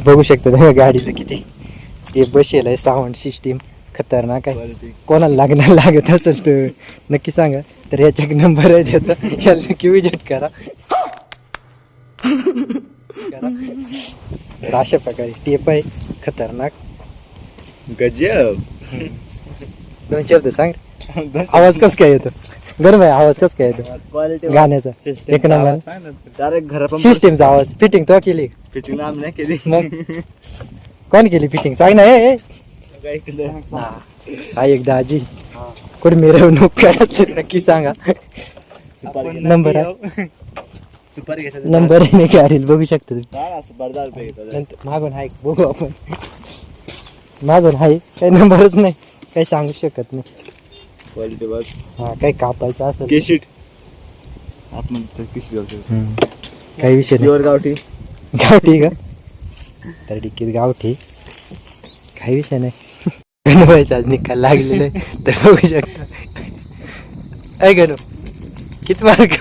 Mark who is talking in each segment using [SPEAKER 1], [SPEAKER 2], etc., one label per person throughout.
[SPEAKER 1] बघू शकता तुम्ही गाडीचं किती ते बसेल आहे. साऊंड सिस्टीम खतरनाक आहे. कोणाला लागत असेल तर नक्की सांगा. तर याचा एक नंबर आहे त्याचा, याला नक्की विजिट करा. तर अशा प्रकारे टेप आहे खतरनाक.
[SPEAKER 2] गजब.
[SPEAKER 1] 2 शब्द सांग. आवाज कस काय येतो गरम आहे. आवाज कस काय येतो
[SPEAKER 2] क्वालिटी
[SPEAKER 1] गाण्याचा एक नंबर.
[SPEAKER 2] डायरेक्ट घरा
[SPEAKER 1] सिस्टीमचा आवाज. फिटिंग तो केली
[SPEAKER 2] फिटिंग आम्ही नाही केली.
[SPEAKER 1] मग कोण केली फिटिंग सांग ना. हे
[SPEAKER 2] काय केलं?
[SPEAKER 1] हा एक दाजी कुठे मिरवणूक करायची नक्की सांगा. नंबर आहे.
[SPEAKER 2] सुपारी घेतात.
[SPEAKER 1] नंबर आहे नाही गाडीला बघू शकता तुम्ही.
[SPEAKER 2] सुपारी 10 रुपये घेतात.
[SPEAKER 1] नंतर मागून आहे बघू आपण. मागून आहे काही नंबरच नाही, काही सांगू शकत नाही.
[SPEAKER 2] क्वालिटी बघ.
[SPEAKER 1] हा काही कापायचं असेल
[SPEAKER 2] केशीट आतमध्ये पिशवी घालतो.
[SPEAKER 1] काही विषय नाही.
[SPEAKER 2] प्युअर गावठी.
[SPEAKER 1] गावठी का तर डिक्कीत गावठी काही विषय नाही. गणवायचा आज निकाल लागलेला आहे तर बघू शकता. ऐ गणू किती मार्क.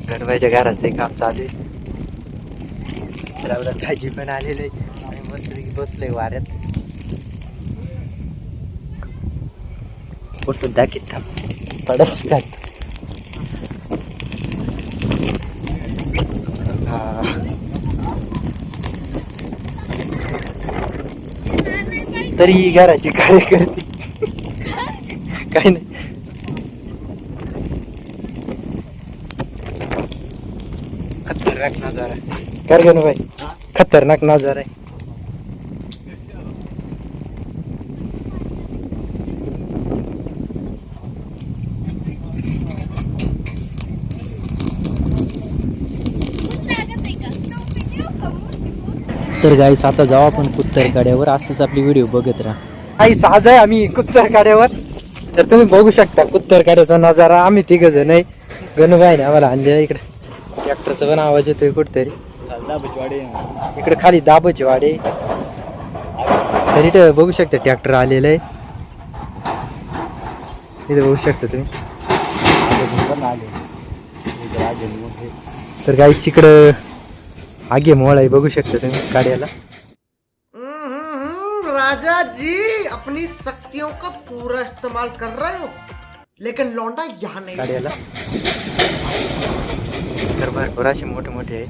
[SPEAKER 1] गणवायच्या घराचं काम चालू आहे. तर आपला भाजी पण आलेलं आहे आणि मस्त बसलोय वाऱ्यात. फोटो दाखीत थांब पडस टाक. तरी घराची कार्यकर्ती काही नाही. खतरनाक नजारा कर गणू भाई. खतरनाक नजारा आहे. तर गाईस आता जाऊ आपण कुत्तरकाड्यावर. असंच आपली व्हिडिओ बघत राहा. आई आज आहे आम्ही कुत्तरकाड्यावर. तर तुम्ही बघू शकता कुत्तरकाड्याचा नजारा. आम्ही 3 जण आहे. गणूबाईने आम्हाला आणलेला. इकडे ट्रॅक्टरचा पण आवाज येतोय कुठतरी. इकडे खाली दाबचे वाडे. तर इथं बघू शकता ट्रॅक्टर आलेलं आहे. इथं बघू शकता तुम्ही. तर गाईस इकडं आगे मोळ आहे बघू शकता तुम्ही गाड्याला.
[SPEAKER 3] राजा जी अपनी शक्तियों का पूरा इस्तेमाल कर रहे हो, लेकिन लौंडा यहाँ नहीं.
[SPEAKER 1] गाड्याला तर भरपूर असे मोठे मोठे आहे.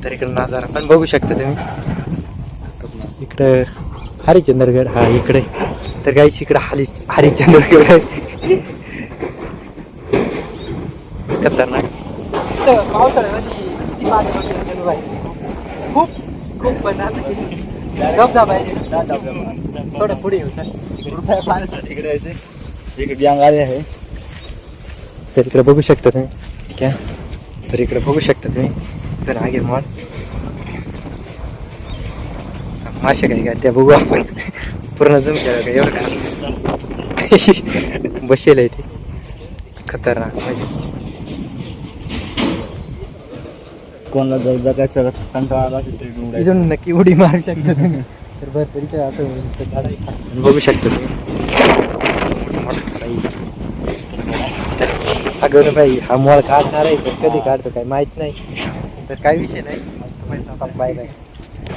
[SPEAKER 1] तर इकडे नजारा पण बघू शकता तुम्ही. इकडं हरिश्चंद्रगड हा इकडे. तर गाईस इकडे हरिश्चंद्रगड आहे. खतरनाक. पावसाळ्यामध्ये किती पाणी पडतं बाई. खूप खूप पण धबधबा आहे. थोडं पुढे येऊ
[SPEAKER 2] रुपया पाण्यासाठी इकडे यायचे. इकडे गँग आले आहे.
[SPEAKER 1] तर इकडे बघू शकता तुम्ही. ठीक आहे. तर इकडे बघू शकता तुम्ही. तर आगे मॉल मासे काय त्या बघू आपण. पूर्ण जम केलं का एवढं खास बसेल आहे ते. खतरनाक म्हणजे
[SPEAKER 2] कोणाला जर जगायचं कंटाळा आला
[SPEAKER 1] इथून नक्की उडी मारू शकता तुम्ही. तर भरपूर इथे असं बघू शकता तुम्ही. अगं भाई हा मॉल काढणार आहे तर कधी काढतो काय माहित नाही. तर काही विषय नाही. Bye bye.